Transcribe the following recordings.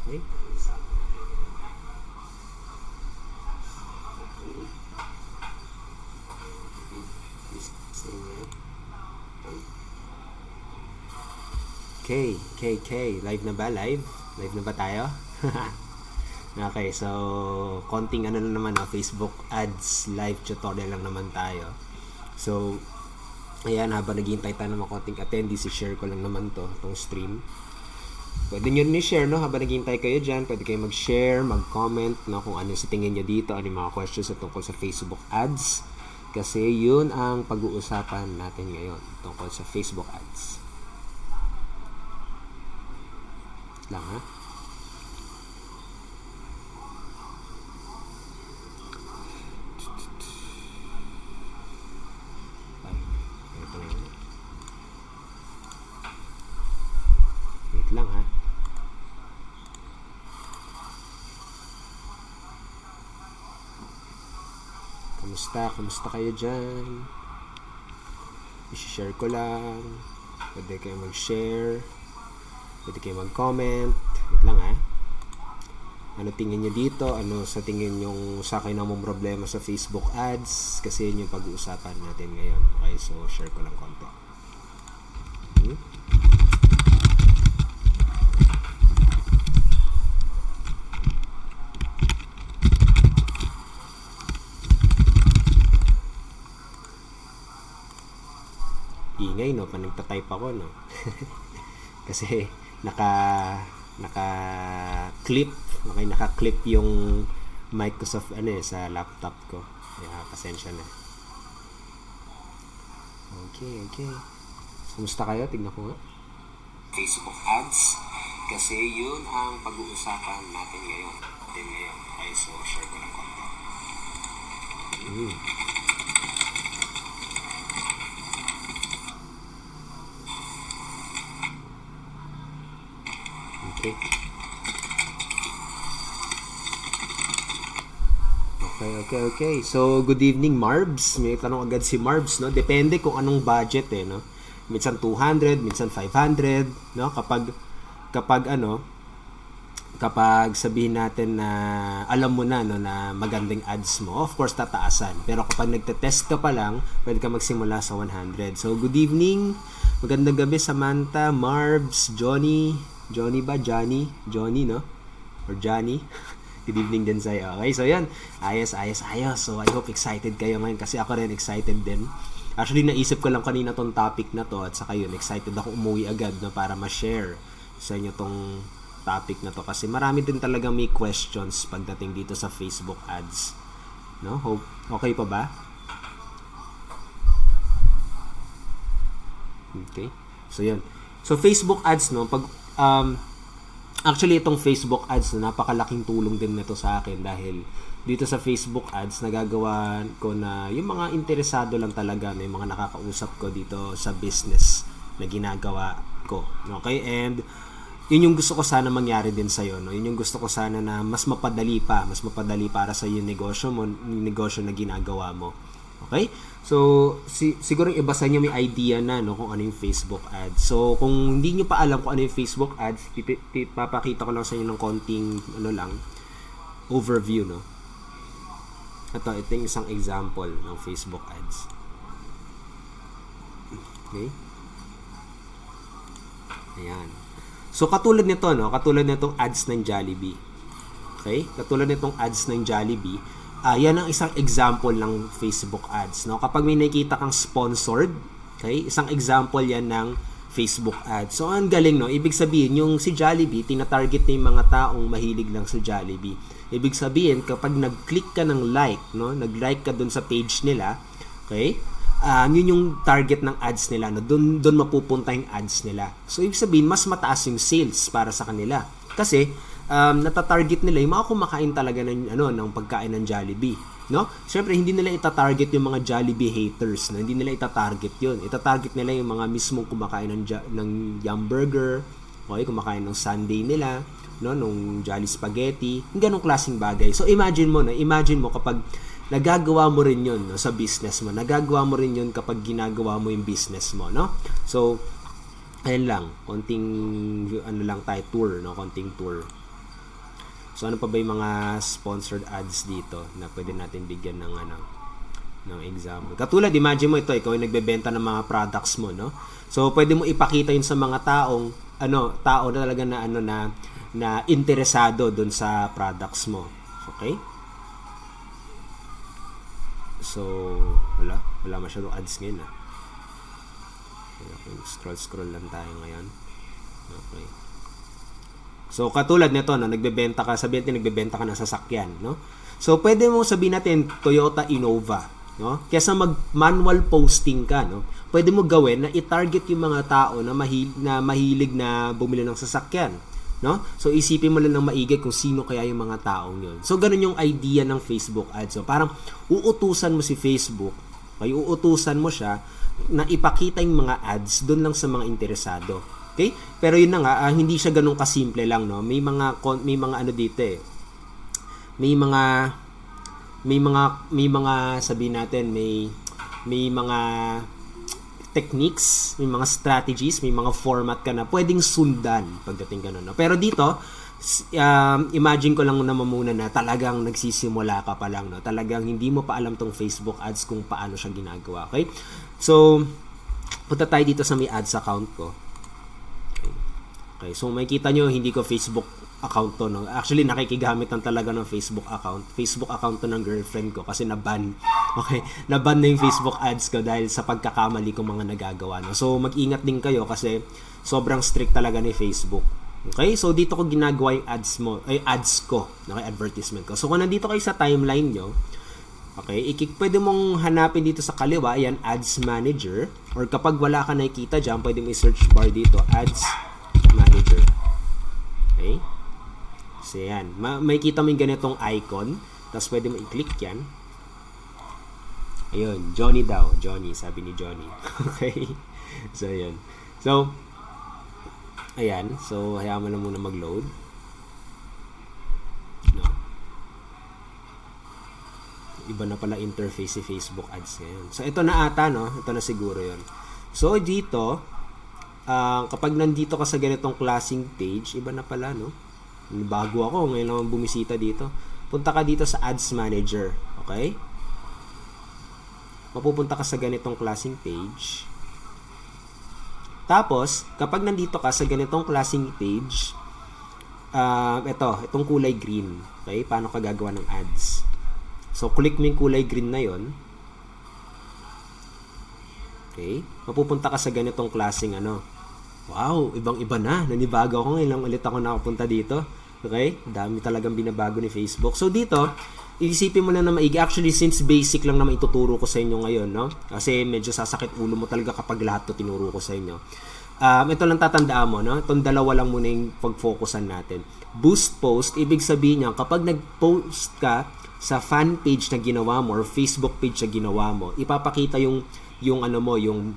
Okay. Okay. Live na ba? Live na ba tayo? Okay, so konting ano lang naman, Facebook ads live tutorial lang naman tayo. So ayan, habang naghihintay tayo ng mga konting attendees, i-share ko lang naman tong stream. Pwede nyo rin i-share, no? Habang naghihintay kayo dyan, pwede kayo mag-share, mag-comment, no? Kung ano sa tingin nyo dito, ano yung mga questions na tungkol sa Facebook ads. Kasi yun ang pag-uusapan natin ngayon tungkol sa Facebook ads. Lang, ha? Wait lang, ha? Kamusta kayo dyan? I-share ko lang. Pwede kayo mag-share. Pwede kayo mag-comment. Wait lang, ha? Ano tingin nyo dito? Ano sa tingin yung sa akin na mong problema sa Facebook ads? Kasi yun yung pag-uusapan natin ngayon. Okay, so share ko lang konti. Ingay, no? Pag nagtatype ako, no? Kasi naka-clip. Okay, naka-clip yung Microsoft sa laptop ko. Kaya pasensya na. Okay. Kumusta kayo? Tignan ko nga. Facebook ads. Kasi yun ang pag-uusapan natin ngayon. Okay, so share ko lang konti. Okay. So, good evening, Marbs. May tanong agad si Marbs, no? Depende kung anong budget, no? Minsan 200, minsan 500, no? Kapag sabihin natin na alam mo na, no, na magandang ads mo, of course, tataasan. Pero kapag nagte-test ka pa lang, pwede ka magsimula sa 100. So, good evening. Magandang gabi, Samantha, Marbs, Johnny, no? Or Johnny. Good evening din sa'yo. Okay, so yan. Ayos. So, I hope excited kayo ngayon kasi ako rin excited din. Actually, naisip ko lang kanina tong topic na to at saka yun, excited ako umuwi agad, no, para ma-share sa inyo tong topic na to kasi marami din talaga may questions pagdating dito sa Facebook ads. No? Hope okay pa ba? Okay. So, yun. So, Facebook ads, no, pag actually, itong Facebook ads na napakalaking tulong din nito sa akin dahil dito sa Facebook ads nagagawa ko na yung mga interesado lang talaga, may mga nakakausap ko dito sa business na ginagawa ko. Okay? And yun yung gusto ko sana mangyari din sa'yo. No? Yun yung gusto ko sana na mas mapadali para sa yung negosyo mo, yung negosyo na ginagawa mo. Okay? So, siguro yung iba sa inyo may idea na, no, kung ano yung Facebook ads. So, kung hindi nyo pa alam kung ano yung Facebook ads, papakita ko lang sa inyo ng konting overview, no. Ito yung isang example ng Facebook ads. Okay? Ayan. So, katulad nitong ads ng Jollibee. Okay? Katulad nitong ads ng Jollibee, yan ang isang example ng Facebook ads, no? Kapag may nakita kang sponsored, okay? Isang example yan ng Facebook ads. So, ang galing, no? Ibig sabihin, yung si Jollibee, tina-target na yung mga taong mahilig lang sa Jollibee. Ibig sabihin, kapag nag-click ka ng like, no? Nag-like ka dun sa page nila, okay? Yun yung target ng ads nila, no? Dun mapupunta yung ads nila. So, ibig sabihin, mas mataas yung sales para sa kanila. Kasi, natatarget nila yung mga kumakain talaga ng pagkain ng Jollibee, no? Syempre hindi nila ita-target yung mga Jollibee haters, no? Hindi nila ita-target 'yun. Ita-target nila yung mga mismong kumakain ng Yum Burger, okay, kumakain ng sundae nila, no, nung Jolly Spaghetti, yung ganung klaseng bagay. So imagine mo kapag nagagawa mo rin 'yun, no, sa business mo. Nagagawa mo rin 'yun kapag ginagawa mo yung business mo, no? So ayun lang, konting tour, no, konting tour. So ano pa ba yung mga sponsored ads dito na pwede natin bigyan ng ng example. Katulad, imagine mo ito, ikaw ay nagbebenta ng mga products mo, no? So pwede mo ipakita yun sa mga tao na talaga na interesado dun sa products mo. Okay? So wala masyadong ads ngayon. Okay, scroll lang tayo ngayon. Okay. So katulad nito, no, nagbebenta ka ng sasakyan, no? So pwede mo sabihin natin Toyota Innova, no? Kaysa mag-manual posting ka, no? Pwede mo gawin na i-target yung mga tao na mahilig na bumili ng sasakyan, no? So isipin mo lang ng maigi kung sino kaya yung mga taong 'yon. So ganun yung idea ng Facebook ads. So parang uutusan mo si Facebook, uutusan mo siya na ipakita yung mga ads doon lang sa mga interesado. Okay? Pero yun na nga, hindi siya ganun kasimple lang, no? May mga ano dito eh. May mga sabihin natin, may mga techniques, may mga strategies, may mga format ka na pwedeng sundan pagdating ganun, no? Pero dito, imagine ko lang naman muna na talagang nagsisimula ka pa lang, no? Talagang hindi mo pa alam tong Facebook ads kung paano siya ginagawa. Okay? So, punta tayo dito sa may ads account ko. Okay, so makikita nyo, hindi ko Facebook account to, no? Actually, nakikigamit lang talaga ng Facebook account. Facebook account to ng girlfriend ko kasi naban. Okay, naban na yung Facebook ads ko dahil sa pagkakamali kong mga nagagawa, no? So, mag-ingat din kayo kasi sobrang strict talaga ni Facebook. Okay, so dito ko ginagawa yung ads ko, okay, advertisement ko. So, kung nandito kayo sa timeline nyo, okay, pwede mong hanapin dito sa kaliwa, ayan, Ads Manager. Or kapag wala ka nakikita dyan, pwede mo i-search bar dito, Ads Manager. Okay? So, yan. May kita mo yung ganitong icon. Tapos, pwede mo i-click yan. Ayun. Johnny daw. Johnny. Sabi ni Johnny. Okay? So, yan. So, ayan. So, hayaan mo na muna mag-load. No. Iba na pala interface si Facebook ads ngayon. So, ito na ata, no? Ito na siguro yun. So, dito, kapag nandito ka sa ganitong klaseng page, iba na pala, no? Bago ako, ngayon lang bumisita dito. Punta ka dito sa Ads Manager, okay? Mapupunta ka sa ganitong klaseng page. Tapos, kapag nandito ka sa ganitong klaseng page, itong kulay green, okay? Paano ka gagawa ng ads? So, click mo yung kulay green na yon. Okay? Mapupunta ka sa ganitong klaseng Wow, ibang-iba na. Nanibago ako ngayon lang ulit ako nakapunta dito. Okay? Dami talagang binabago ni Facebook. So, dito, isipin mo na maigi. Actually, since basic lang naman ituturo ko sa inyo ngayon, no? Kasi medyo sasakit ulo mo talaga kapag lahat to tinuro ko sa inyo. Ito lang tatandaan mo, no? Itong dalawa lang muna yung pag-focusan natin. Boost post, ibig sabihin niya, kapag nag-post ka sa fan page na ginawa mo or Facebook page na ginawa mo, ipapakita yung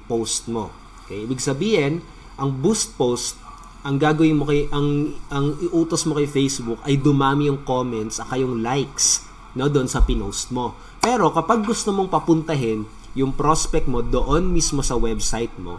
post mo. Okay? Ibig sabihin, ang boost post, ang gagawin mo ang iutos mo kay Facebook ay dumami yung comments at yung likes, no, doon sa pinost mo. Pero kapag gusto mong papuntahin yung prospect mo doon mismo sa website mo,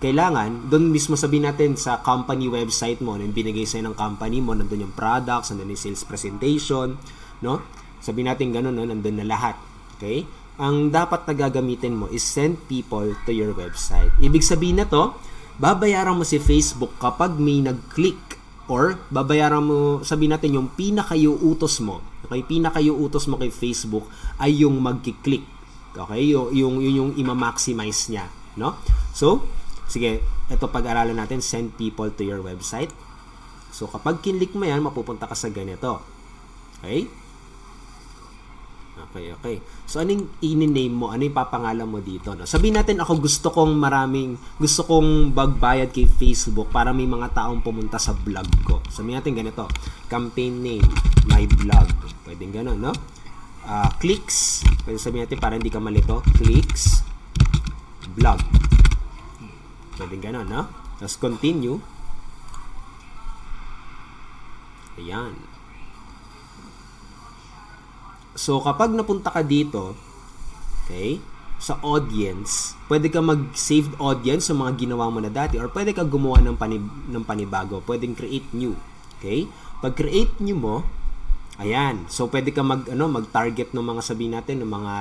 kailangan doon mismo, sabihin natin sa company website mo, na binigay sa'yo ng company mo, nandun yung products, nandun yung sales presentation, no? Sabihin natin ganun, no? Nandun na lahat. Okay? Ang dapat na gagamitin mo is send people to your website. Ibig sabihin na to, babayaran mo si Facebook kapag may nag-click, or babayaran mo, sabihin natin yung pinakaiuutos mo. Okay? Pinakaiuutos mo kay Facebook ay yung mag-click. Okay? Yung ima-maximize niya, no? So, sige, ito pag-aralan natin, send people to your website. So, kapag kinlik mo yan, mapupunta ka sa ganito. Okay? Okay. So, anong i-name mo? Ano yung papangalan mo dito? No? Sabihin natin, gusto kong magbayad kay Facebook para may mga taong pumunta sa blog ko. Sabihin natin ganito, campaign name, my blog. Pwedeng gano'n, no? Clicks. Pwede sabihin natin para hindi ka malito, clicks, blog. Pwedeng gano'n, no? Tapos continue. Ayan. So, kapag napunta ka dito, okay, sa audience, pwede ka mag-saved audience sa mga ginawa mo na dati, or pwede ka gumawa ng panibago. Pwedeng create new. Okay? Pag create new mo, Ayan. So, pwede ka mag-target ng mga sabihin natin, ng mga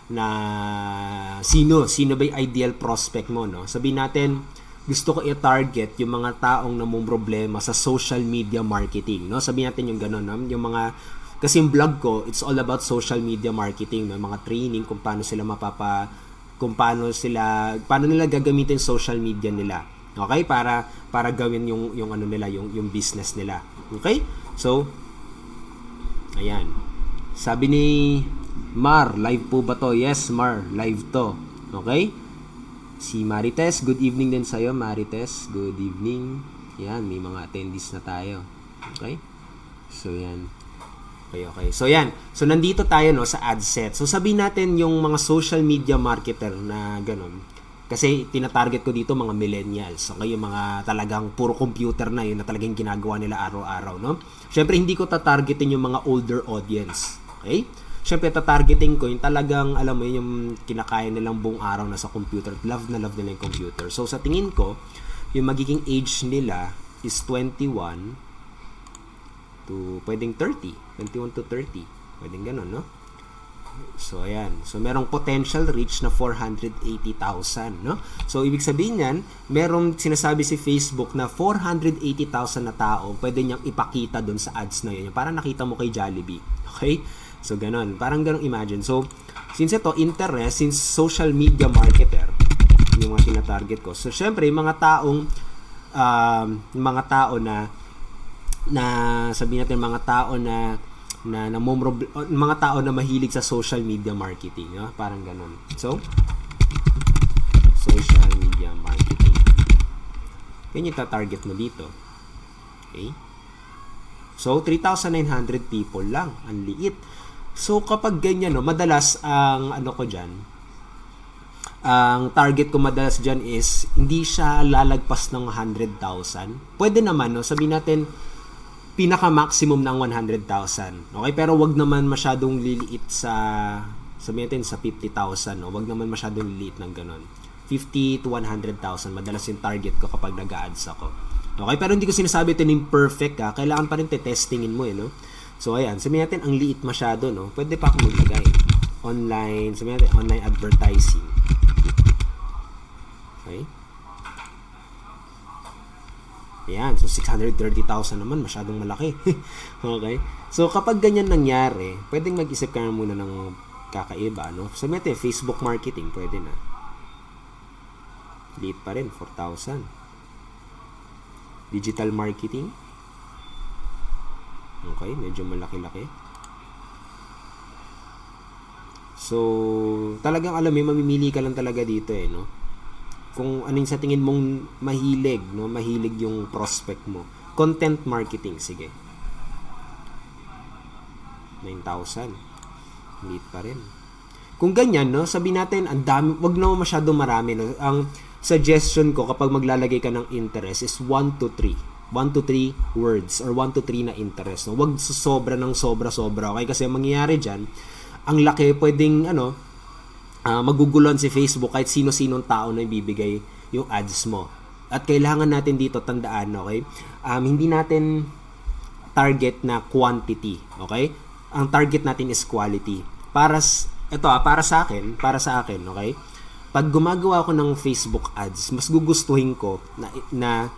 na sino ba yung ideal prospect mo, no? Sabihin natin, gusto ko i-target yung mga taong namumroblema sa social media marketing, no? Sabihin natin yung gano'n, no? Yung mga, kasi yung blog ko, it's all about social media marketing, no? Mga training kung paano paano nila gagamitin social media nila. Okay? Para gawin yung ano nila, yung business nila. Okay? So, ayan. Sabi ni Mar, live po ba to? Yes, Mar, live to. Okay? Si Marites, good evening din sa'yo, Marites. Good evening. Yan, may mga attendees na tayo. Okay? So, yan. Okay. So, yan. So, nandito tayo, no, sa ad set. So, sabihin natin yung mga social media marketer na ganun. Kasi, tinatarget ko dito mga millennials. Okay? Yung mga talagang puro computer na yun na talagang ginagawa nila araw-araw, no? Syempre, hindi ko tatargetin yung mga older audience. Okay? Syempre, tatargeting ko yung talagang, alam mo, yung kinakaya nilang buong araw na sa computer. Love na love nila yung computer. So, sa tingin ko, yung magiging age nila is 21 to, pwedeng 30. 21 to 30. Pwedeng ganun, no? So, ayan. So, merong potential reach na 480,000, no? So, ibig sabihin yan, merong sinasabi si Facebook na 480,000 na tao, pwede niyang ipakita dun sa ads na yun. Parang nakita mo kay Jollibee. Okay? So, ganun. Parang ganun imagine. So, since ito, interest, since social media marketer, yung mga tinatarget ko. So, syempre, yung mga tao na sabihin natin mga tao na mga tao na mahilig sa social media marketing, no? Parang ganun. So, social media marketing. Yan yung tatarget mo dito. Okay? So, 3,900 people lang. Ang liit. So, kapag ganyan, no, madalas ang ang target ko madalas dyan is hindi siya lalagpas ng 100,000. Pwede naman, no, sabihin natin pinaka-maximum ng 100,000. Okay? Pero wag naman masyadong liliit sabihin natin sa 50,000. No? Wag naman masyadong liliit ng ganun. 50 to 100,000. Madalas yung target ko kapag nag-ads ako. Okay? Pero hindi ko sinasabi ito yung perfect. Kailangan pa rin testingin mo. No? So, ayan. Sabihin natin, ang liit masyado. No? Pwede pa ako maglagay. Online. Sabihin natin, online advertising. Okay? Ayan, so 630,000 naman, masyadong malaki. Okay? So, kapag ganyan nangyari, pwedeng mag-isip ka na muna ng kakaiba, no? Sabi natin, Facebook marketing, pwede na. Liit pa rin, 4,000. Digital marketing. Okay, medyo malaki-laki. So, talagang alam mo, mamimili ka lang talaga dito no? Kung ano yung sa tingin mong mahilig, no? Mahilig yung prospect mo. Content marketing, sige. 9,000. Liit pa rin. Kung ganyan, no? Sabi natin, ang dami, wag na masyado marami, no? Ang suggestion ko kapag maglalagay ka ng interest is 1 to 3. 1 to 3 words or 1 to 3 na interest, no? Wag sobra ng sobra-sobra, okay? Kasi ang mangyayari dyan, ang laki, pwedeng, magugulon si Facebook kahit sino-sinong tao na ibibigay yung ads mo. At kailangan natin dito tandaan, okay? Hindi natin target na quantity, okay? Ang target natin is quality. Para sa akin, okay? Pag gumagawa ako ng Facebook ads, mas gugustuhin ko na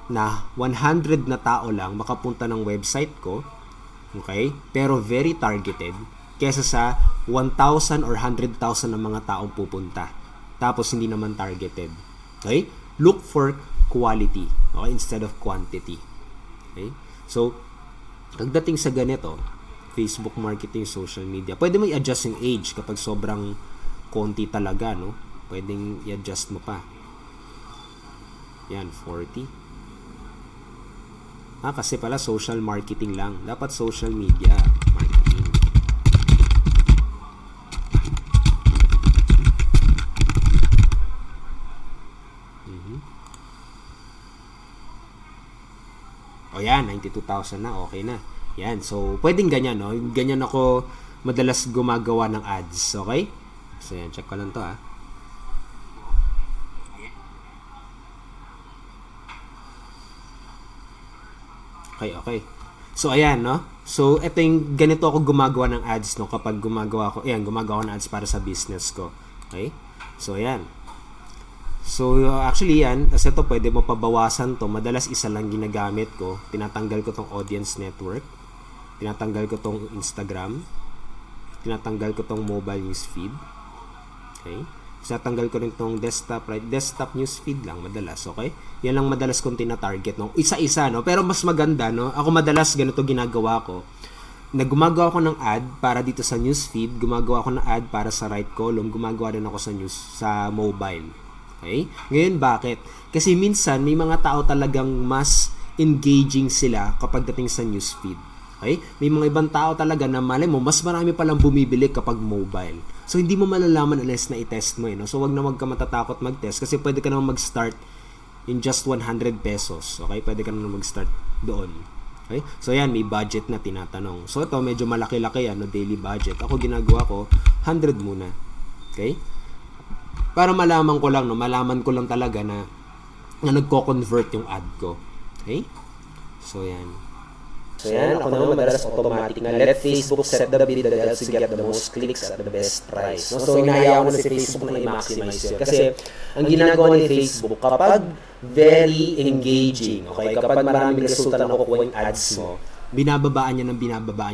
100 na tao lang makapunta ng website ko, okay? Pero very targeted kesa sa 1,000 or 100,000 na mga taong pupunta. Tapos hindi naman targeted. Okay? Look for quality, okay, instead of quantity. Okay? So, pagdating sa ganito, Facebook marketing, social media, pwede mo i-adjust yung age kapag sobrang konti talaga, no? Pwedeng i-adjust mo pa. Yan, 40. Kasi pala social marketing lang. Dapat social media marketing. O yan, 92,000 na, okay na. Yan, so pwedeng ganyan, no? Ganyan ako madalas gumagawa ng ads, okay? So yan, check ko lang to, Okay. So, ayan, no? So, ito yung, ganito ako gumagawa ng ads, no? Kapag gumagawa ko ng ads para sa business ko. Okay? So, ayan. So, actually yan, kasi ito pwede mo pabawasan to. Madalas isa lang ginagamit ko. Tinatanggal ko tong audience network. Tinatanggal ko tong Instagram. Tinatanggal ko tong mobile news feed. Okay? Tinatanggal ko rin tong desktop, right? Desktop news feed lang madalas, okay? Yan lang madalas kong tina-target, no? Isa-isa, no? Pero mas maganda, no? Ako madalas ganito ginagawa ko. Gumagawa ko ng ad para dito sa news feed, gumagawa ko ng ad para sa right column, gumagawa din ako sa news sa mobile. Okay? Ngayon, bakit? Kasi minsan, may mga tao talagang mas engaging sila kapag dating sa newsfeed. Okay? May mga ibang tao talaga na malay mo, mas marami palang bumibili kapag mobile. So, hindi mo malalaman unless na i-test mo. No? So, wag ka matatakot mag-test kasi pwede ka naman mag-start in just 100 pesos. Okay? Pwede ka naman mag-start doon. Okay? So, yan, may budget na tinatanong. So, ito, medyo malaki-laki yan, no? Daily budget. Ako, ginagawa ko, 100 muna. Okay? Para malaman ko lang, no? Malaman ko lang talaga na nagko-convert yung ad ko. Okay? So, yan. So, yan. Ako naman madalas automatic na let Facebook set the bid that helps you get the most clicks at the best price. No? So, inaaya ko na si Facebook na i-maximize yun. Kasi, ang ginagawa ni Facebook, kapag very engaging, okay, kapag maraming resulta na nakukuha yung ads mo, binababaan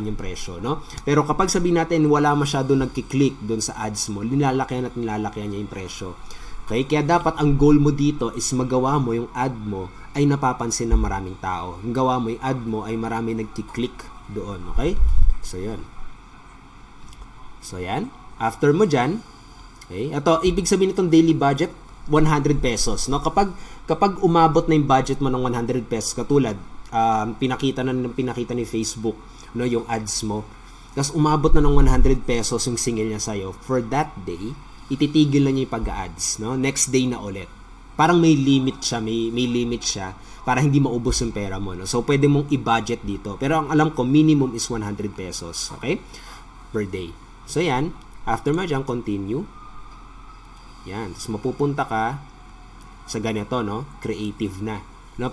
yung presyo, no? Pero kapag sabihin natin wala masyado nagki-click doon sa ads mo, nilalakyan niya yung presyo. Okay? Kaya dapat ang goal mo dito is magawa mo yung ad mo ay napapansin ng maraming tao. Yung gawa mo yung ad mo ay marami nagki-click doon, okay? So, yun. So, yan. After mo dyan, okay? Ito, ibig sabihin itong daily budget, 100 pesos, no? Kapag umabot na yung budget mo ng 100 pesos, katulad, pinakita ni Facebook, no, yung ads mo, tapos umabot na ng 100 pesos yung singil niya sa'yo, for that day, ititigil na niya yung pag-ads, no? Next day na ulit. Parang may limit siya para hindi maubos yung pera mo, no? So, pwede mong i-budget dito. Pero ang alam ko, minimum is 100 pesos, okay? Per day. So, yan. After mo dyan, continue. Yan. Tapos, mapupunta ka sa ganito, no? Creative na. No,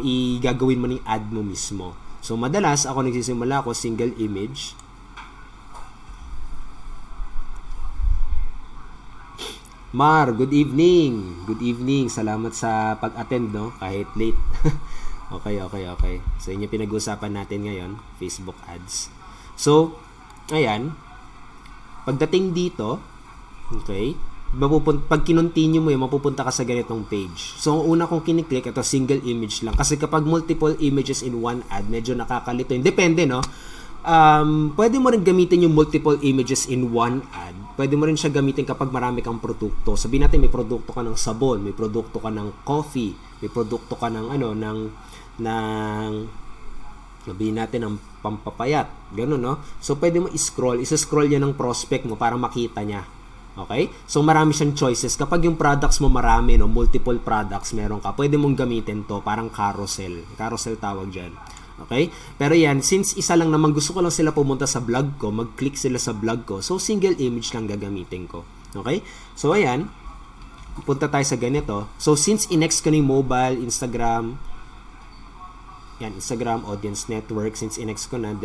igagawin mo ng ad mo mismo. So, madalas, ako nagsisimula ako, single image. Mar, good evening. Good evening. Salamat sa pag-attend, no? Kahit late. Okay. So, yun yung pinag-uusapan natin ngayon, Facebook ads. So, ayan. Pagdating dito, okay, pag kinontinue mo yun, mapupunta ka sa ganitong page. So, ang una kong kiniklik, ito single image lang. Kasi kapag multiple images in one ad, medyo nakakalito. Depende, no? Pwede mo rin gamitin yung multiple images in one ad. Pwede mo rin siya gamitin kapag marami kang produkto. Sabihin natin, may produkto ka ng sabon, may produkto ka ng coffee, may produkto ka ng sabihin natin ng pampapayat. Ganun, no? So, pwede mo isa-scroll yan ng prospect mo para makita niya. Okay? So, marami siyang choices. Kapag yung products mo marami, no, multiple products meron ka, pwede mong gamitin to, parang carousel. Carousel tawag dyan. Okay? Pero yan, since isa lang naman, gusto ko lang sila pumunta sa blog ko, mag-click sila sa blog ko, so single image lang gagamitin ko. Okay? So, ayan, punta tayo sa ganito. So, since in-next ko na yung mobile, Instagram, yan, Instagram, audience network, since in-next ko na,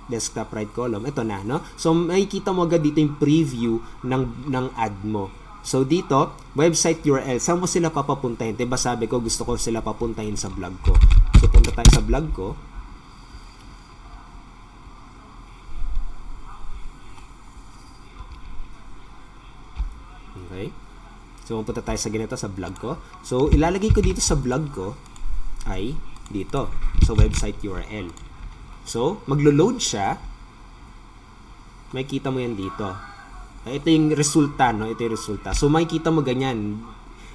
desktop right column, ito na, no? So, makikita mo agad dito yung preview ng ad mo. So, dito, website URL, saan mo sila papapuntahin? Diba sabi ko, gusto ko sila papuntahin sa blog ko. So, punta tayo sa blog ko. Okay. So, punta tayo sa ganito, sa blog ko. So, ilalagay ko dito sa blog ko ay dito, sa website URL. So, maglo-load siya. Makikita mo yan dito. Ito yung resulta, no? Ito yung resulta. So, makikita mo ganyan.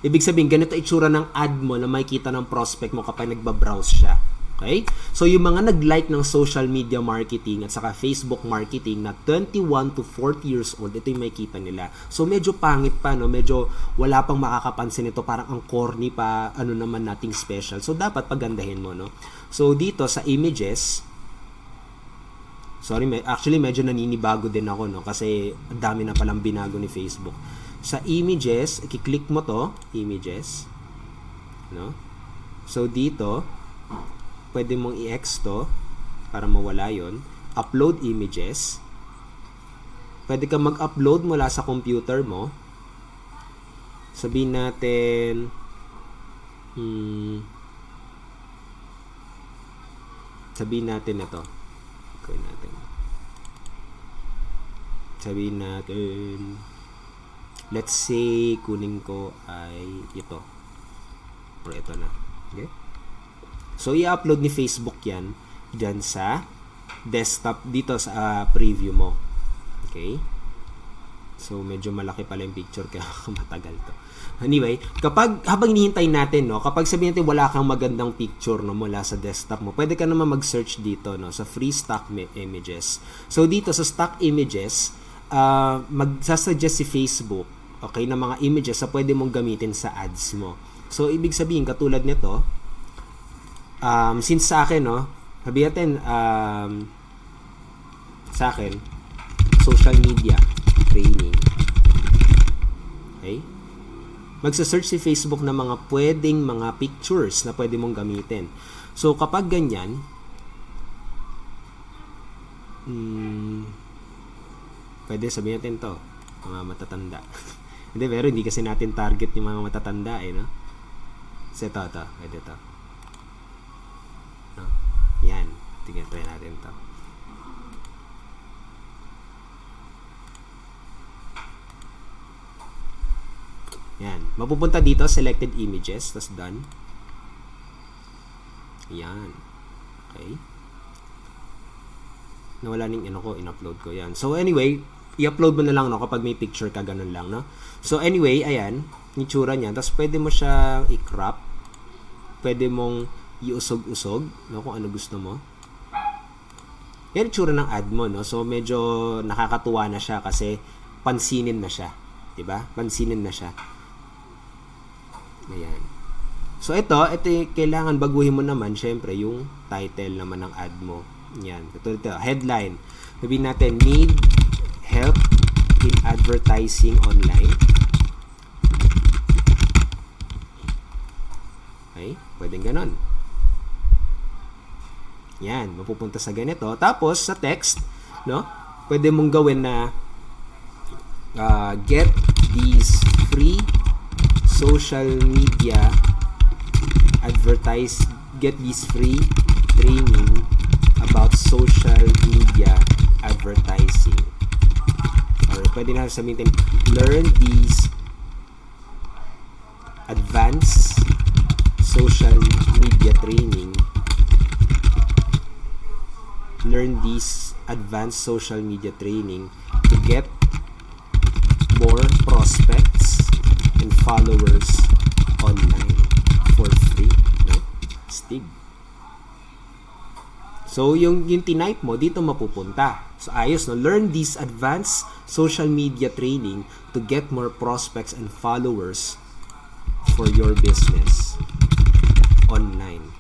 Ibig sabihin, ganito itsura ng ad mo na makikita ng prospect mo kapag nagbabrowse siya. Okay? So, yung mga nag-like ng social media marketing at saka Facebook marketing na 21 to 40 years old, ito yung makikita nila. So, medyo pangit pa, no? Medyo wala pang makakapansin ito. Parang ang corny pa, ano naman nating special. So, dapat pagandahin mo, no? So, dito sa images, sorry, actually medyo naninibago din ako, no? Kasi ang dami na palang binago ni Facebook. Sa images, i-click mo to, images, no? So, dito, pwede mong i-X to. para mawala yon. Upload images. Pwede ka mag-upload mula sa computer mo. Sabihin natin ito. Gawin natin. Sabihin natin, let's say, kunin ko ay ito. Or ito na. Okay? So, i-upload ni Facebook yan dyan sa desktop, dito sa preview mo. Okay? So, medyo malaki pala yung picture kaya matagal to. Anyway, habang hinihintay natin, no, kapag sabihin natin wala kang magandang picture, no, mula sa desktop mo, pwede ka naman mag-search dito, no, sa free stock images. So, dito sa stock images, magsasuggest si Facebook, okay, na mga images na pwede mong gamitin sa ads mo. So, ibig sabihin, katulad nito, since sa akin, no, sabihin natin, sa akin, social media training. Okay? Magsa-search si Facebook na mga pwedeng mga pictures na pwede mong gamitin. So, kapag ganyan, pwede sabihin natin to, mga matatanda. Hindi, pero hindi kasi natin target yung mga matatanda, no? So, ito, pwede to. No? Yan. Tingnan, try natin to. Yan. Mapupunta dito, selected images, tas done. Yan. Okay. Nawala ning in-upload ko. Yan. So, anyway, i-upload mo na lang, no, kapag may picture ka, ganun lang, no? So, anyway, ayan, yung tsura niya. Tapos, pwede mo siya i-crop. Pwede mong iusog-usog, no, kung ano gusto mo. Yan yung tsura ng ad mo, no? So, medyo nakakatuwa na siya kasi pansinin na siya. Diba? Pansinin na siya. Ayan. So, ito kailangan baguhin mo naman, syempre, yung title naman ng ad mo. Yan. Ito, headline. Sabihin natin, need help in advertising online. Okay? Pwedeng ganon. Yan. Mapupunta sa ganito. Tapos, sa text, no? Pwede mong gawin na get these free social media get this free training about social media advertising. Or pwede na sabihin, learn these advanced social media training. Learn these advanced social media training to get more prospects and followers online for free, no? Stig. So, yung tinype mo, dito mapupunta. So, ayos, no? Learn this advanced social media training to get more prospects and followers for your business online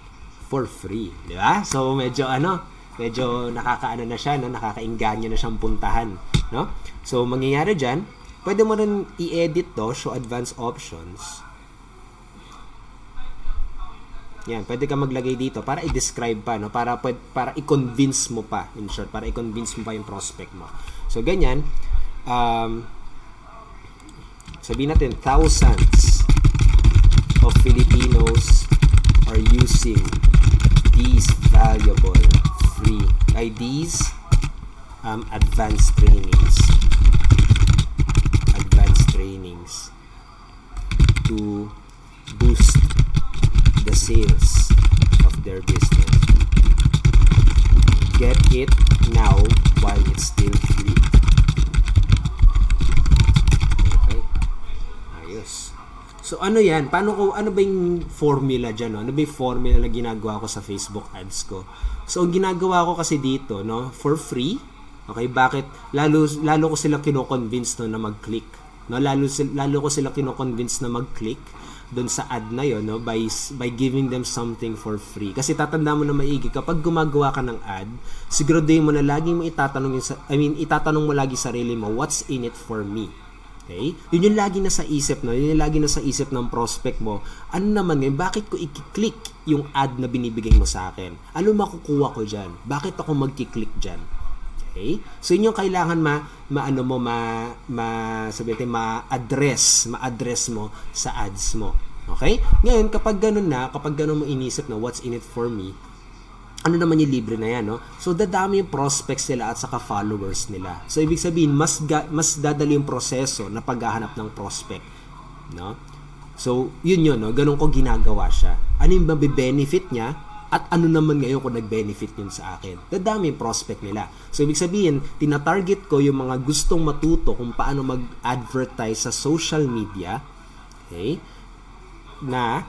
for free. Di ba? So, medyo nakakaano na siya, no? Nakakainganyo na siyang puntahan, no? So, mangyayari dyan, pwede mo rin i-edit to, show advanced options. Yan, pwede ka maglagay dito para i-describe pa, no? Para i-convince mo pa, in short, para i-convince mo pa yung prospect mo. So, ganyan, sabihin natin, thousands of Filipinos are using these valuable free, these advanced trainings to boost the sales of their business. Get it now while it's still free. Okay. Ayos. So, ano yan? Ano ba yung formula dyan? No? Ano ba yung formula na ginagawa ko sa Facebook ads ko? So, ang ginagawa ko kasi dito, no, for free. Okay, bakit? Lalo ko sila kino-convince, no, na mag-click. No, lalo ko sila kino-convince na mag-click doon sa ad na yon, no, by giving them something for free. Kasi tatanda mo na maigi, kapag gumagawa ka ng ad, siguraduhin mo na lagi mo itatanong mo lagi sarili mo, what's in it for me? Okay? Yun yung lagi nasa isip, no? Yun yung lagi nasa isip ng prospect mo. Ano naman ngayon? Bakit ko i-click yung ad na binibigay mo sa akin? Ano makukuha ko dyan? Bakit ako mag-click dyan? Okay? So, yun yung kailangan ma-address mo sa ads mo. Okay? Ngayon, kapag ganun mo inisip na what's in it for me, ano naman yung libre na yan, no? So, dadami yung prospects nila at saka followers nila. So, ibig sabihin, mas dadali yung proseso na paghahanap ng prospect, no? So, yun, no? Ganun ko ginagawa siya. Ano yung mabe-benefit niya at ano naman ngayon kung nag-benefit yun sa akin? Dadami yung prospect nila. So, ibig sabihin, tinatarget ko yung mga gustong matuto kung paano mag-advertise sa social media, okay? Na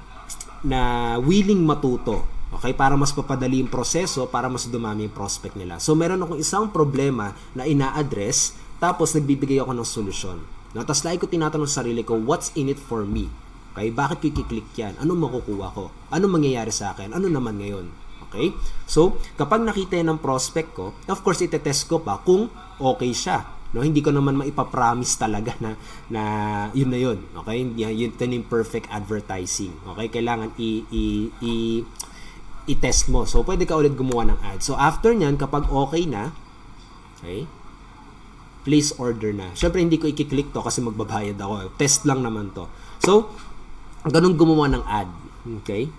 willing matuto. Okay, para mas papadali yung proseso, para mas dumami yung prospect nila. So, meron akong isang problema na ina-address, tapos nagbibigay ako ng solusyon. No? Tapos lagi ko tinatanong sa sarili ko, what's in it for me? Okay, bakit ko i-click yan? Anong makukuha ko? Anong mangyayari sa akin? Ano naman ngayon? Okay? So, kapag nakita yan ng prospect ko, of course, itetest ko pa kung okay siya. No, hindi ko naman maipapromise talaga na yun na yun. Okay? Yun yung perfect advertising. Okay? Kailangan i-test mo. So, pwede ka ulit gumawa ng ad. So, after nyan, kapag okay na, okay, place order na. Siyempre, hindi ko i-click to kasi magbabayad ako. Test lang naman to. So, ganun gumawa ng ad. Okay?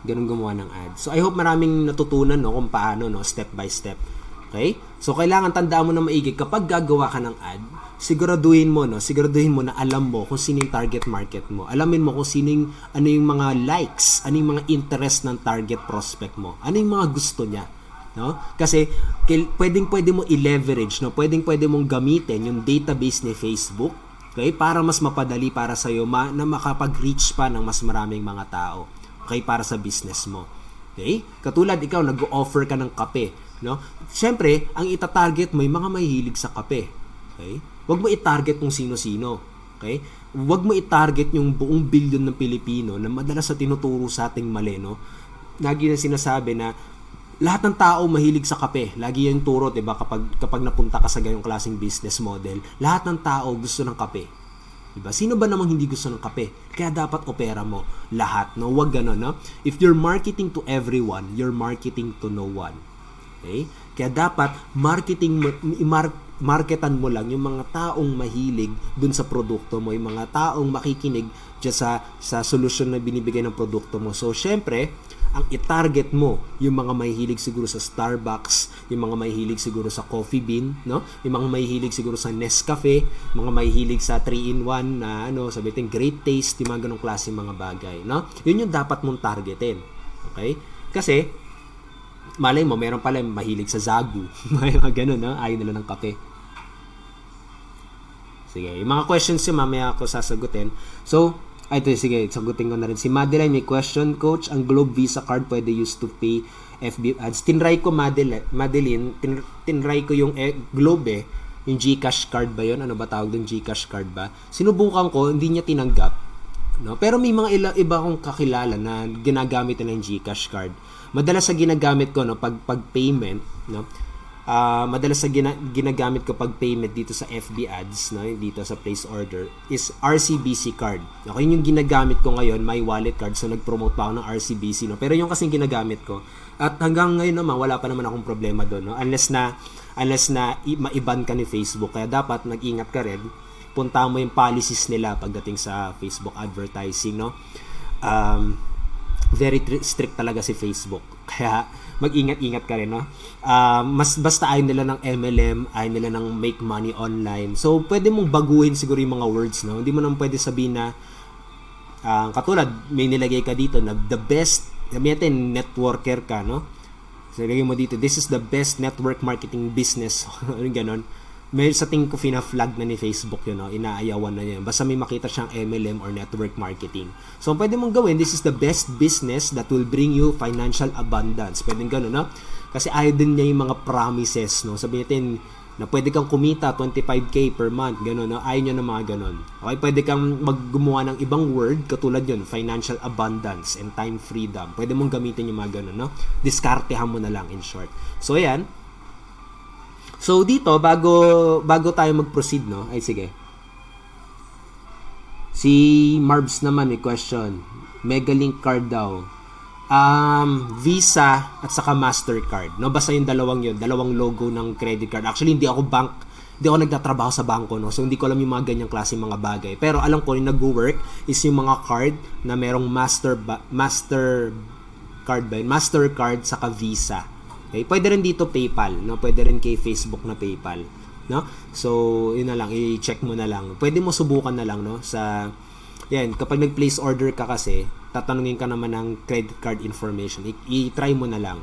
Ganun gumawa ng ad. So, I hope maraming natutunan, no, kung paano, no, step by step. Okay? So, kailangan tandaan mo na maigi, kapag gagawa ka ng ad, siguraduhin mo na alam mo kung sino yung target market mo. Alamin mo kung ano yung mga likes, ano yung mga interest ng target prospect mo. Ano yung mga gusto niya, no? Kasi pwede mo i-leverage, no? Pwede mong gamitin yung database ni Facebook, okay? Para mas mapadali para sa iyo na makapag-reach pa ng mas maraming mga tao, okay? Para sa business mo. Okay? Katulad ikaw nag-offer ka ng kape, no? Siyempre, ang ita-target mo yung mga mahihilig sa kape. Okay? Huwag mo i-target kung sino-sino. Okay? Huwag mo i-target yung buong bilyon ng Pilipino na madalas sa tinuturo sa ating mali, no? Lagi na sinasabi na lahat ng tao mahilig sa kape. Lagi yung turo, 'di ba? Kapag napunta ka sa ganyong klaseng business model, lahat ng tao gusto ng kape. 'Di ba? Sino ba namang hindi gusto ng kape? Kaya dapat opera mo lahat, no? Huwag gano'n, no? If you're marketing to everyone, you're marketing to no one. Okay? Kaya dapat marketan mo lang yung mga taong mahilig dun sa produkto mo, yung mga taong makikinig dyan sa solusyon na binibigay ng produkto mo. So, syempre, ang i-target mo yung mga mahihilig siguro sa Starbucks, yung mga mahihilig siguro sa Coffee Bean, no? Yung mga mahihilig siguro sa Nescafe, mga mahihilig sa 3-in-1 na sabihin Great Taste, yung mga ganong klase mga bagay, no? Yun yung dapat mong targetin. Okay? Kasi malay mo, meron pala mahilig sa Zagu. May mga ganun, no? Ayaw nila ng kape. Sige, yung mga questions yung mamaya ako sasagutin. So, sige, sagutin ko na rin. Si Madeline may question, Coach, ang Globe Visa card pwede used to pay FB ads. Tinry ko, Madeline, tinry ko yung Globe yung GCash card ba yun? Ano ba tawag doon? GCash card ba? Sinubukan ko, hindi niya tinanggap. No? Pero may mga iba akong kakilala na ginagamit na ng GCash card. Madalas sa ginagamit ko, no, pag payment, no, madalas sa ginagamit ko pag payment dito sa FB ads, no, dito sa place order, is RCBC card. Okay, yung ginagamit ko ngayon, my wallet card, so nag-promote pa ako ng RCBC, no. Pero yung kasing ginagamit ko, at hanggang ngayon naman, wala pa naman akong problema doon, no, unless na maiban ka ni Facebook. Kaya dapat nag-ingat ka rin, punta mo yung policies nila pagdating sa Facebook advertising, no. Very strict talaga si Facebook. Kaya mag-ingat-ingat ka rin, no? Basta ayaw nila ng MLM, ayaw nila ng make money online. So, pwede mong baguhin siguro yung mga words, no? Hindi mo naman pwede sabihin na katulad, may nilagay ka dito na the best, sabihin natin, networker ka, no? So, nilagay mo dito, this is the best network marketing business. Ganon. May sa tingin ko fina-flag na ni Facebook yun, no? Inaayawan na niya. Basta may makita siyang MLM or network marketing. So, pwede mong gawin, this is the best business that will bring you financial abundance. Pwede gano'n, no? Kasi ayaw din niya yung mga promises, no? Sabihin natin na pwede kang kumita 25k per month, gano'n, no? Ayaw niya na mga gano'n. Okay, pwede kang gumawa ng ibang word, katulad yun, financial abundance and time freedom. Pwede mong gamitin yung mga gano'n, no? Diskartehan mo na lang, in short. So, ayan. So dito bago tayo mag-proceed, no? Ay sige. Si Marbs naman may question. Megalink card daw. Visa at saka Mastercard. No, basta yung dalawang logo ng credit card. Actually, hindi ako nagtatrabaho sa bangko, no. So hindi ko alam yung mga ganyang klase mga bagay. Pero alam ko yung nag-work is yung mga card na merong Mastercard saka Visa. Okay? Pwede rin dito PayPal, no. Pwede rin kay Facebook na PayPal, no. So, yun na lang, i-check mo na lang. Pwede mo subukan na lang, no, sa yan, kapag nag-place order ka kasi, tatanungin ka naman ng credit card information. I-try mo na lang.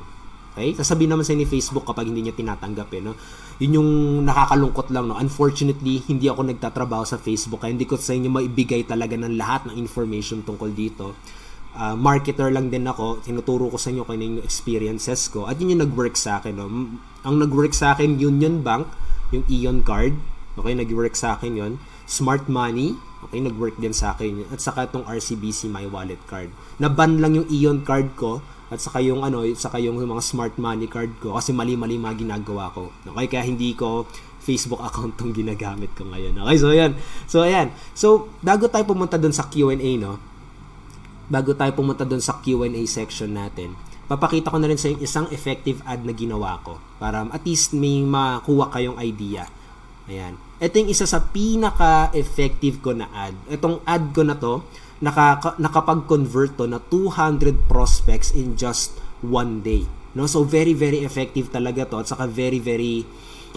Okay? Sasabihin naman sa ni Facebook kapag hindi niya tinatanggap, no? Yun yung nakakalungkot lang, no? Unfortunately, hindi ako nagtatrabaho sa Facebook kaya hindi ko sa inyo maibigay talaga ng lahat ng information tungkol dito. Marketer lang din ako. Tinuturo ko sa inyo kung yung experiences ko. At yun yung nag-work sa akin, no? Ang nag-work sa akin, Union Bank, yung Ion Card. Okay, nag-work sa akin yun. Smart Money. Okay, nag-work din sa akin. At saka itong RCBC My Wallet card. Naban lang yung Ion card ko at saka yung mga Smart Money card ko kasi mali-mali mga ginagawa ko. Okay, kaya hindi ko Facebook account tong ginagamit ko ngayon. Okay, so ayan. So, bago tayo pumunta doon sa Q&A, no? Bago tayo pumunta doon sa Q&A section natin, papakita ko na rin sa inyo isang effective ad na ginawa ko para at least may makuha kayong idea. Ayan. Ito yung isa sa pinaka-effective ko na ad. Itong ad ko na to, nakapag-convert to na 200 prospects in just one day. No? So, very, very effective talaga to. At saka very, very...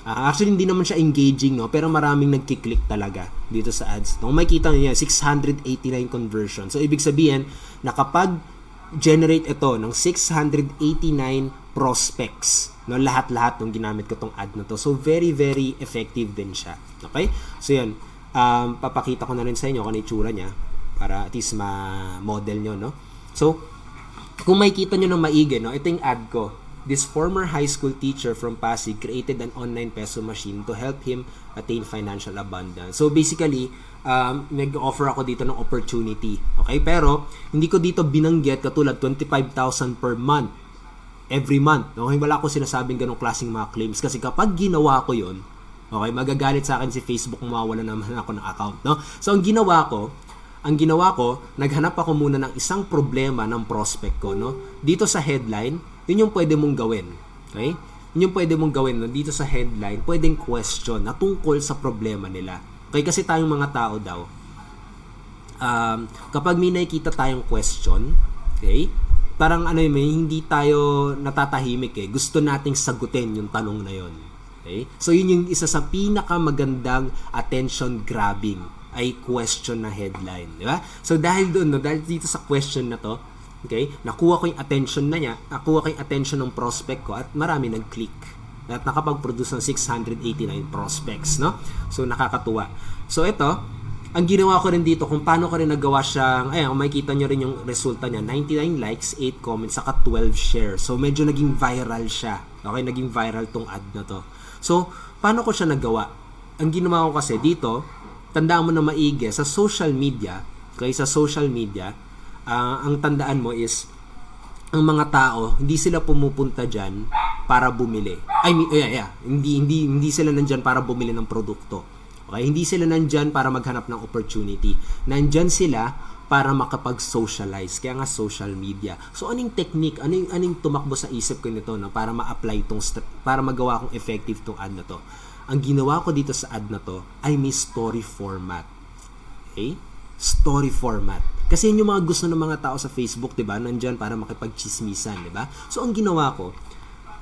actually, hindi naman siya engaging, no? Pero maraming nagkiklik talaga dito sa ads. No? Makikita nyo yan, 689 conversion. So, ibig sabihin, nakapag-generate ito ng 689 prospects. No, lahat-lahat ng ginamit ko tong ad na to. So, very, very effective din siya. Okay? So, yun. Papakita ko na rin sa inyo kung ano itsura niya para at least ma-model nyo, no? So, kung makikita nyo ng maigi, no? Ito yung ad ko. This former high school teacher from Pasig created an online peso machine to help him attain financial abundance. So, basically, nag-offer ako dito ng opportunity. Okay? Pero, hindi ko dito binanggit katulad 25,000 per month. Every month. Okay, wala ko sinasabing ganong klaseng mga claims kasi kapag ginawa ko yun, okay, magagalit sa akin si Facebook, mawawala naman ako ng account, no? So, ang ginawa ko, naghanap ako muna ng isang problema ng prospect ko, no? Dito sa headline, yun yung pwede mong gawin. Okay? Yun yung pwede mong gawin, no? Dito sa headline, pwedeng question na tungkol sa problema nila. Okay, kasi tayong mga tao daw, kapag may nakikita tayong question, okay, parang hindi tayo natatahimik Gusto nating sagutin yung tanong na yon. Okay? So, yun yung isa sa pinakamagandang attention grabbing ay question na headline. Di ba? So, dahil doon, no, dahil dito sa question na to, okay, nakuha ko yung attention ng prospect ko at marami nag-click. At nakapag-produce ng 689 prospects, no? So, nakakatuwa. So, ito, ang ginawa ko rin dito, kung paano ko rin nagawa siyang, kung makikita nyo rin yung resulta niya, 99 likes, 8 comments, saka 12 shares. So, medyo naging viral siya. Okay, naging viral tong ad na to. So, paano ko siya nagawa? Ang ginawa ko kasi dito, tandaan mo na maigi, sa social media, ang tandaan mo is, ang mga tao, hindi sila pumupunta dyan para bumili. Hindi sila nandyan para bumili ng produkto. Okay, hindi sila nandyan para maghanap ng opportunity. Nandyan sila para makapag-socialize. Kaya nga social media. So, anong technique, anong tumakbo sa isip ko nito, no, para ma-apply para magawa kong effective tong ad na to? Ang ginawa ko dito sa ad na to ay may story format. Okay? Story format. Kasi yun yung mga gusto ng mga tao sa Facebook, diba? Nandyan para makipag-chismisan, diba? So, ang ginawa ko,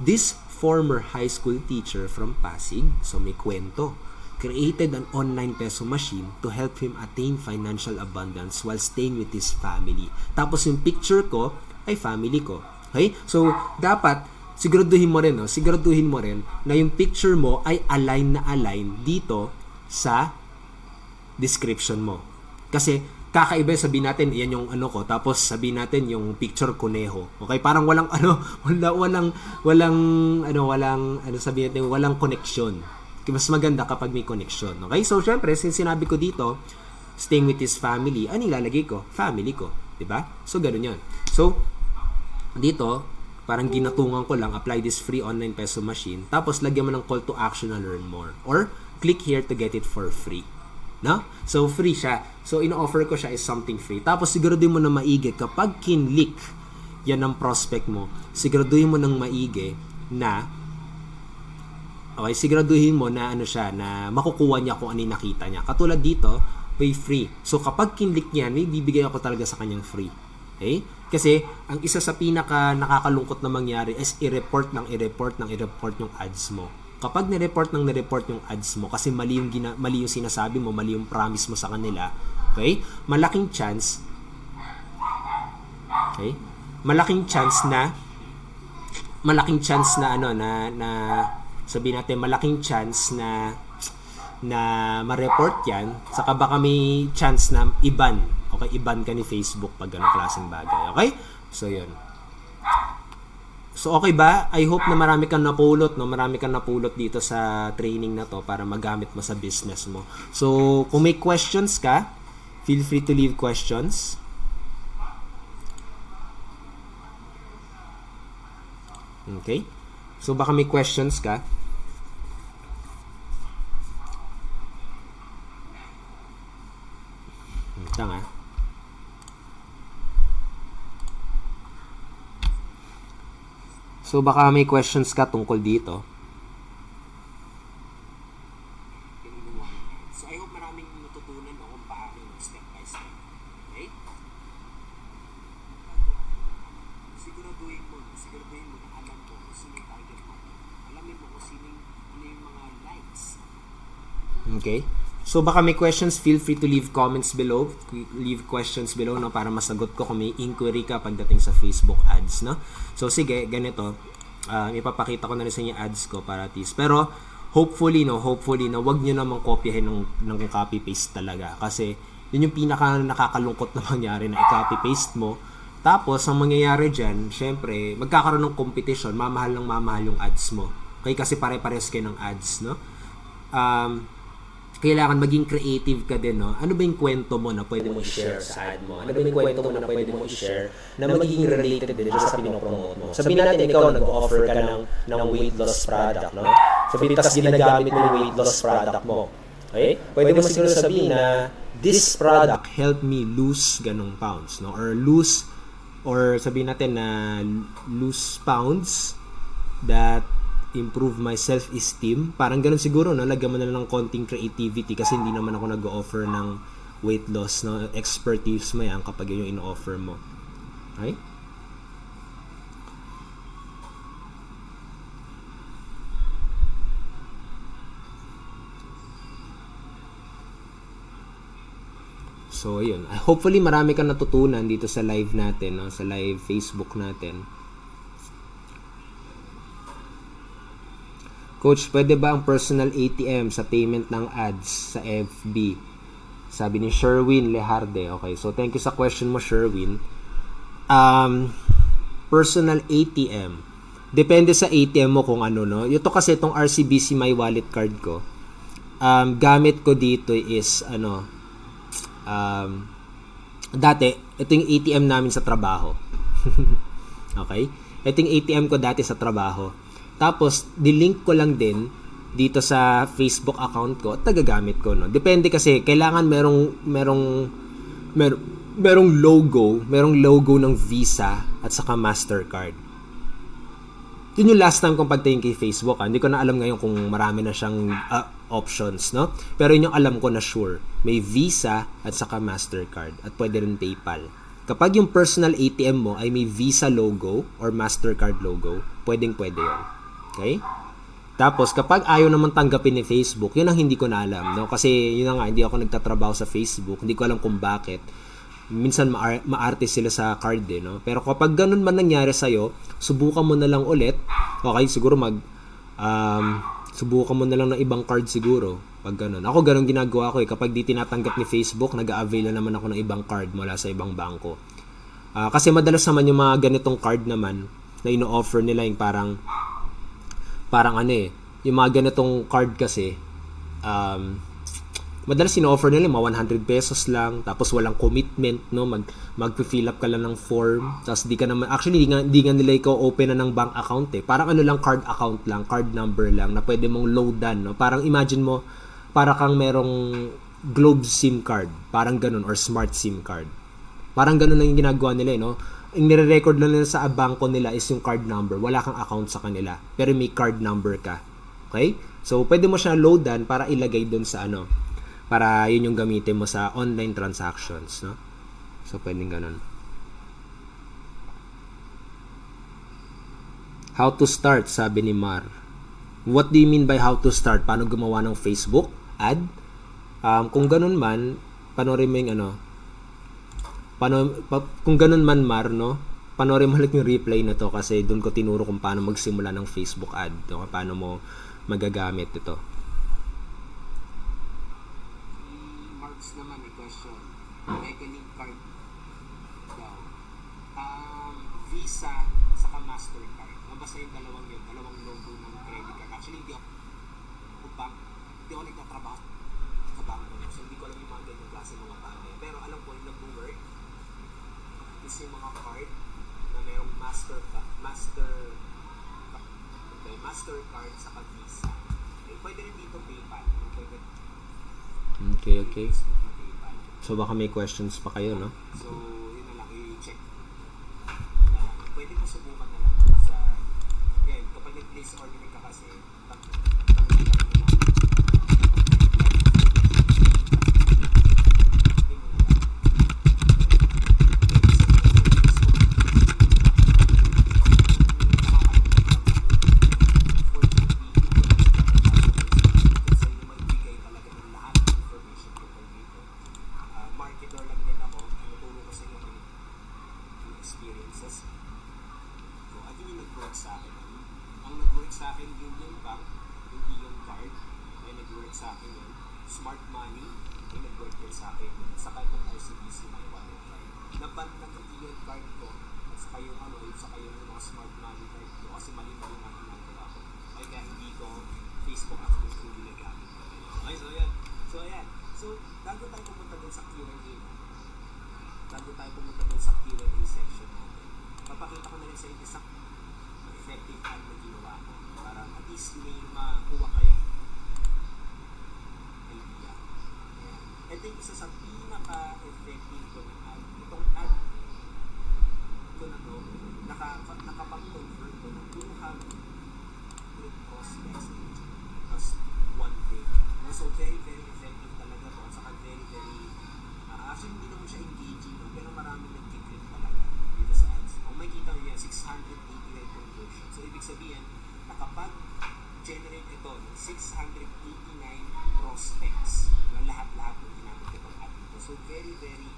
this former high school teacher from Pasig, so may kwento, created an online peso machine to help him attain financial abundance while staying with his family. Tapos yung picture ko ay family ko. Okay? So, dapat siguraduhin mo rin na yung picture mo ay align dito sa description mo. Kasi kakaiba, sabihin natin yan yung ano ko, tapos sabihin natin yung picture kuneho. Okay? Parang walang connection. Mas maganda kapag may connection. Okay? So, syempre, since sinabi ko dito, staying with his family, anong ilalagay ko? Family ko. Diba? So, ganun yun. So, dito, parang ginatungan ko lang, apply this free online peso machine, tapos lagyan mo ng call to action na learn more. Or, click here to get it for free. No? So, free siya. So, ino-offer ko siya is something free. Tapos, siguraduhin mo na maigi kapag kinlik yan ang prospect mo, siguraduhin mo ng maigi na okay, siguraduhin mo na ano siya, na makukuha niya kung ano yung nakita niya. Katulad dito, may free. So, kapag kinlik niya, may bibigay ako talaga sa kanyang free. Okay? Kasi, ang isa sa pinaka nakakalungkot na mangyari is i-report yung ads mo. Kapag ni-report yung ads mo, kasi mali yung sinasabi mo, mali yung promise mo sa kanila, okay? Malaking chance na ma-report yan, saka baka may chance na iban ka ni Facebook pag ganong klaseng bagay, okay? So, yun. So, okay ba? I hope na marami kang napulot dito sa training na to para magamit mo sa business mo. So, kung may questions ka, feel free to leave questions. Okay? So, baka may questions ka. Tanga. So, baka may questions ka tungkol dito. So, I hope maraming natutunan o kung paano step by step. Okay? Siguraduhin mo na alam mo kung sino yung target mo. Alamin mo kung sino yung mga likes. Okay? So, baka may questions, feel free to leave comments below. Leave questions below, no, para masagot ko kung may inquiry ka pagdating sa Facebook ads, no? So, sige, ganito. Ipapakita ko na rin sa inyo ads ko para at least. Pero, hopefully, wag nyo namang kopyahin ng copy-paste talaga. Kasi, yun yung pinaka nakakalungkot na mangyari na i-copy-paste mo. Tapos, ang mangyayari dyan, syempre, magkakaroon ng competition. Mamahal yung ads mo. Okay? Kasi pare-pares kayo ng ads, no? Kailangan maging creative ka din, no? Ano ba yung kwento mo na pwede mo i-share sa ad mo? Ano ba yung kwento mo na pwede mo i-share na magiging related din sa pinopromote mo? Sabihin natin, ikaw nag-offer ka ng weight loss product, no? Sabihin, tas ginagamit mo yung weight loss product mo. Okay? Pwede mo siguro sabihin na this product helped me lose ganong pounds, no? Or sabihin natin na lose pounds that improve my self-esteem. Parang ganun siguro, no? Lagyan mo na lang ng konting creativity kasi hindi naman ako nag-offer ng weight loss, no? Expertise mo yan kapag yun yung in-offer mo. Okay? So, yun. Hopefully, marami kang natutunan dito sa live natin, no? Sa live Facebook natin. Coach, pwede ba ang personal ATM sa payment ng ads sa FB? Sabi ni Sherwin Leharde. Okay, so thank you sa question mo, Sherwin. Personal ATM. Depende sa ATM mo kung ano, no? Ito kasi itong RCBC My Wallet card ko. Gamit ko dito is, dati, ito yung ATM namin sa trabaho. Okay? Ito yung ATM ko dati sa trabaho. Tapos, dilink ko lang din dito sa Facebook account ko at nagagamit ko, no? Depende kasi, kailangan merong logo ng Visa at saka Mastercard. Yun yung last time kong pagtingin kay Facebook, Hindi ko na alam ngayon kung marami na siyang options, no? Pero yun yung alam ko na sure. May Visa at saka Mastercard at pwede rin PayPal. Kapag yung personal ATM mo ay may Visa logo or Mastercard logo, pwedeng-pwede yun. Okay? Tapos, kapag ayaw naman tanggapin ni Facebook, yun ang hindi ko na alam, no? Kasi, yun na nga, hindi ako nagtatrabaho sa Facebook. Hindi ko alam kung bakit. Minsan, maarte sila sa card, no? Pero kapag ganun man nangyari sa'yo, subukan mo na lang ulit. Okay, siguro subukan mo na lang ng ibang card siguro. Pag ganun. Ako, ganun ginagawa ko, Kapag di tinatanggap ni Facebook, nag-a-avail na naman ako ng ibang card mula sa ibang bangko. Kasi madalas naman yung mga ganitong card naman na ino-offer nila yung parang yung mga ganitong card kasi madalas ino-offer nila mga 100 pesos lang, tapos walang commitment, no? Mag-fill up ka lang ng form, tapos di ka naman, actually di nga nila ikaw open na ng bank account, parang lang, card account lang, card number lang na pwede mong loadan, no? Parang imagine mo, para kang merong Globe SIM card, parang ganun, or Smart SIM card. Parang ganun lang yung ginagawa nila, no? Yung nire-record lang nila sa bangko nila is yung card number. Wala kang account sa kanila, pero may card number ka. Okay? So, pwede mo siya loadan para ilagay dun sa para yun yung gamitin mo sa online transactions, no? So, pwedeng ganun. How to start, sabi ni Mar. What do you mean by how to start? Paano gumawa ng Facebook ad? Kung ganun man, panoorin mo yung kung ganun man, Mar, no? Panoorin mo ulit yung replay na to kasi doon ko tinuro kung paano magsimula ng Facebook ad. No? Paano mo magagamit ito. Marks naman may question. Reckoning card daw. Visa saka Mastercard. Mabasa yung dalawang logo ng credit card. Actually, hindi ako nagtatrabaho sa bangko. So, hindi ko alam yung mga ganyan klase mga bagay. Pero alam ko yung nag-work is yung mga card na merong Mastercard saka Visa. Pwede rin dito PayPal. Okay. So, baka may questions pa kayo, no? So, yun na lang, i-check. Pwede mo subukan na lang sa, yan, kapag nag-place order ka kasi, section natin. Papakita ko na rin sa inyo isang effective ad na ginawa ko para at least may makuha kayo idea. Ito yung isa sa pinaka-effective ko ng ad. Itong ad ko na to, nakapag-convert ko ng 200 prospects as one day. So very, very effective talaga to. At saka very, very actually hindi naman siya engaging, no? Pero marami nag-click talaga dito sa ads. Kung makikita nyo yan, 689 conversion. So, ibig sabihin, nakapag-generate ito ng 689 prospects na lahat-lahat ng ginamit itong ad dito. So, very, very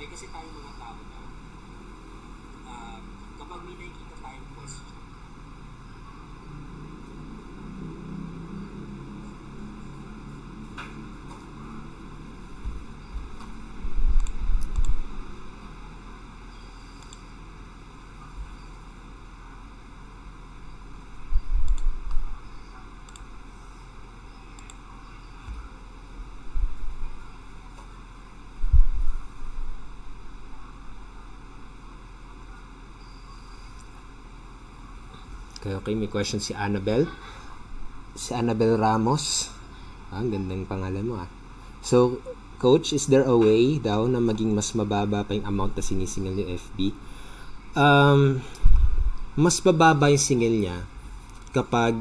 kasi tayo mga tao na kapag may nakikita tayong question, Okay, may question si Annabel. Si Annabel Ramos. Ang gandang pangalan mo ah. So, Coach, is there a way daw na maging mas mababa pa yung amount na sinisingil yung FB? Mas bababa yung singil niya kapag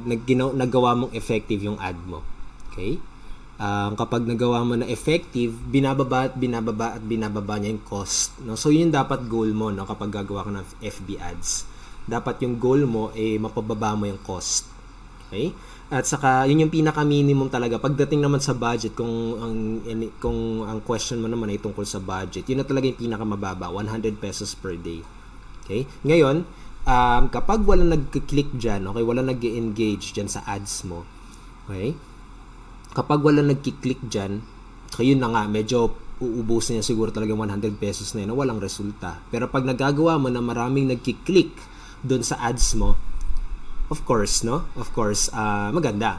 nagawa mong effective yung ad mo. Okay? Kapag nagawa mo na effective, binababa niya yung cost, no? So yun dapat goal mo, no, kapag gagawa ka ng FB ads. Dapat yung goal mo mapababa mo yung cost. Okay? At saka yun yung pinaka minimum talaga. Pagdating naman sa budget, kung ang question mo naman ay tungkol sa budget, yun na talaga yung pinaka mababa, 100 pesos per day. Okay? Ngayon, kapag wala nag-click diyan, okay, wala nag-engage diyan sa ads mo. Okay? Kapag wala nagki-click dyan, yun na nga, medyo uubusin niya siguro talaga 100 pesos na yun na walang resulta. Pero pag nagagawa mo na maraming nagki-click doon sa ads mo, of course, no? Of course, maganda,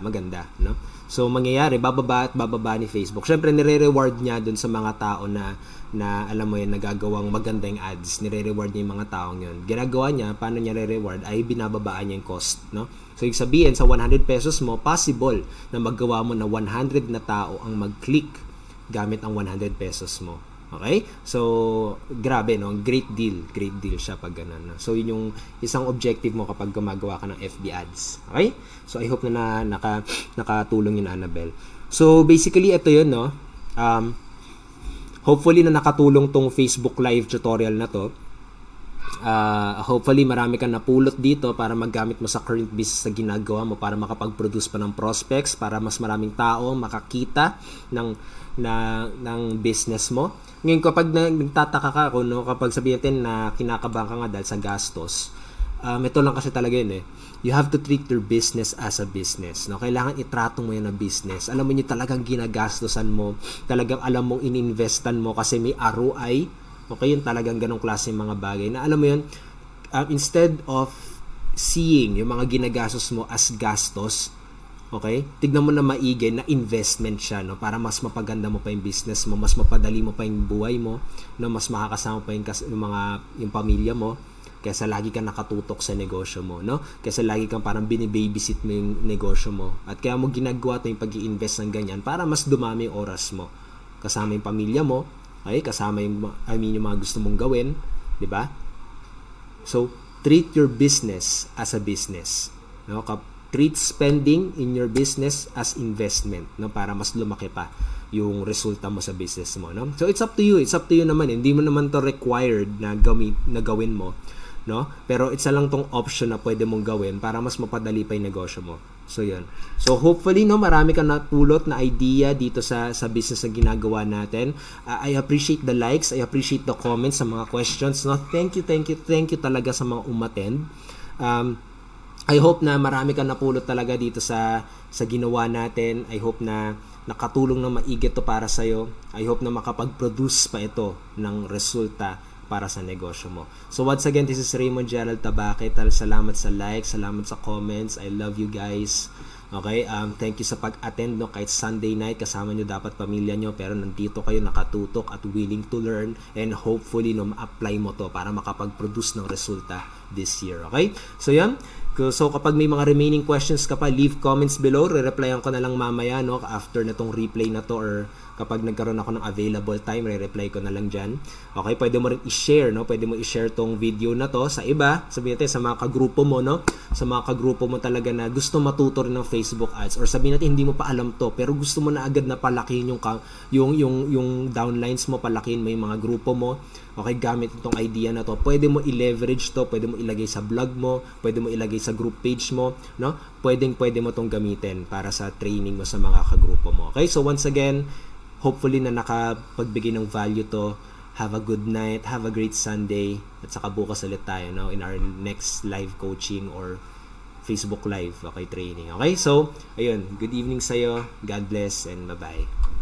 no? So, mangyayari, bababa ni Facebook. Siyempre, nire-reward niya doon sa mga tao na alam mo yun, nagagawang magandang ads. Nire-reward niya yung mga taong yun. Ginagawa niya, paano niya re-reward, ay binababaan niya yung cost, no? So, yung sabihin, sa 100 pesos mo, possible na maggawa mo na 100 na tao ang mag-click gamit ang 100 pesos mo. Okay? So, grabe, no? Great deal siya pag ganun. No? So, yun yung isang objective mo kapag gumagawa ka ng FB ads. Okay? So, I hope na nakatulong yun, Annabelle. So, basically, ito yun, no? Hopefully na nakatulong tong Facebook Live tutorial na to. Hopefully marami kang napulot dito para maggamit mo sa current business na ginagawa mo para makapag-produce pa ng prospects, para mas maraming tao makakita ng business mo. Ngayon, kapag nagtataka ka, no, kapag sabihin natin na kinakabahan ka nga dahil sa gastos, ito lang kasi talaga yun you have to treat your business as a business, no? Kailangan itrato mo yan na business. Alam mo nyo talagang ginagastosan mo, talagang alam mong ininvestan mo kasi may ROI. Okay, yun talagang ganong klase mga bagay na alam mo yun, instead of seeing yung mga ginagastos mo as gastos, okay, tignan mo na maigi na investment siya, no, para mas mapaganda mo pa yung business mo, mas mapadali mo pa yung buhay mo, no, mas makakasama pa yung pamilya mo, kaysa lagi kang nakatutok sa negosyo mo, no, kaysa lagi kang parang binibabysit mo yung negosyo mo, at kaya mo ginagawa to yung pag-i-invest ng ganyan para mas dumami yung oras mo kasama yung pamilya mo, okay, kasama yung mga gusto mong gawin, di ba? So, treat your business as a business, no? Treat spending in your business as investment, no, para mas lumaki pa yung resulta mo sa business mo, no? So it's up to you naman, hindi mo naman to required na gawin mo, no? Pero isa lang tong option na pwede mong gawin para mas mapadali pa yung negosyo mo. So yun. So hopefully, no, marami kang napulot na idea dito sa business na ginagawa natin. I appreciate the likes, I appreciate the comments sa mga questions, no? Thank you talaga sa mga umattend. I hope na marami kang napulot talaga dito sa ginawa natin. I hope na nakatulong na maigi to para sa'yo. I hope na makapag-produce pa ito ng resulta para sa negosyo mo. So once again, this is Raymond Gerald Tabaque. Salamat sa likes, salamat sa comments. I love you guys. Okay, thank you sa pag-attend, no, kahit Sunday night, kasama nyo dapat pamilya nyo, pero nandito kayo nakatutok at willing to learn, and hopefully, no, ma-apply mo to para makapag-produce ng resulta this year. Okay, so yan. So kapag may mga remaining questions ka pa, leave comments below. Re-replyan ko na lang mamaya, no, after na tong replay na to, or kapag nagkaroon ako ng available time, re-reply ko na lang dyan. Okay, pwede mo rin i-share, no? Pwede mo i-share tong video na to sa iba. Sabihin natin, sa mga kagrupo mo, no? Sa mga kagrupo mo talaga na gusto matuto rin ng Facebook ads. Or sabihin natin, hindi mo pa alam to, pero gusto mo na agad na palakihin yung downlines mo, palakihin mo yung mga grupo mo. Okay, gamit itong idea na to. Pwede mo i-leverage to, pwede mo ilagay sa blog mo, pwede mo ilagay sa group page mo, no? Pwede mo tong gamitin para sa training mo sa mga kagrupo mo. Okay, so once again, hopefully na nakapagbigay ng value to. Have a good night, have a great Sunday, at saka bukas ulit tayo, no, in our next live coaching or Facebook Live, okay, training. Okay, so ayun, good evening sa'yo, God bless, and bye-bye.